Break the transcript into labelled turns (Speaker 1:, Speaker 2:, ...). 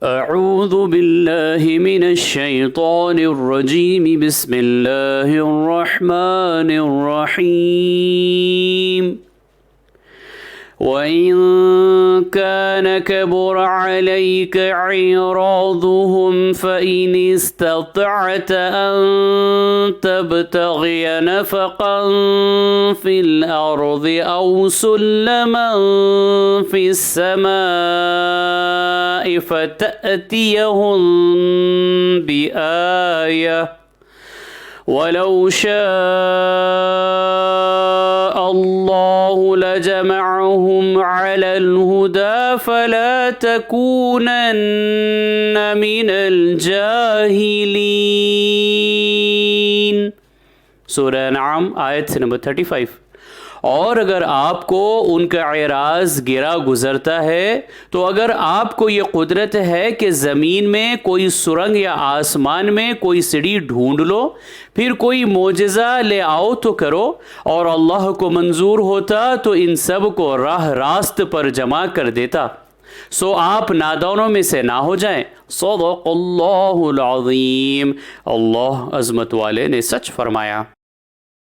Speaker 1: अऊज़ु बिल्लाहि मिनश शैतानिर रजीम बिस्मिल्लाहिर रहमानिर रहीम वइन कान कबुर अलैक इरादुहुम फ़इन इस्ततअत अन तबतग़िय नफ़क़न फ़िल अर्ज़ि औ सुल्लमन फ़िस समाइ फ़तअतियहुम बिआयह वलौ शाअ अल्लाहु लजमअहुम अलल हुदा फला तकूनन्न मिनल जाहिलीन। सूरह नाम आयत नंबर 35। और अगर आपको उनका एराज़ गिरा गुज़रता है तो अगर आपको ये कुदरत है कि ज़मीन में कोई सुरंग या आसमान में कोई सीढ़ी ढूंढ लो, फिर कोई मोजज़ा ले आओ तो करो, और अल्लाह को मंजूर होता तो इन सब को राह रास्त पर जमा कर देता। सो आप नादानों में से ना हो जाएं। सदक़ल्लाहुल अज़ीम। अल्लाह अज़मत वाले ने सच फरमाया।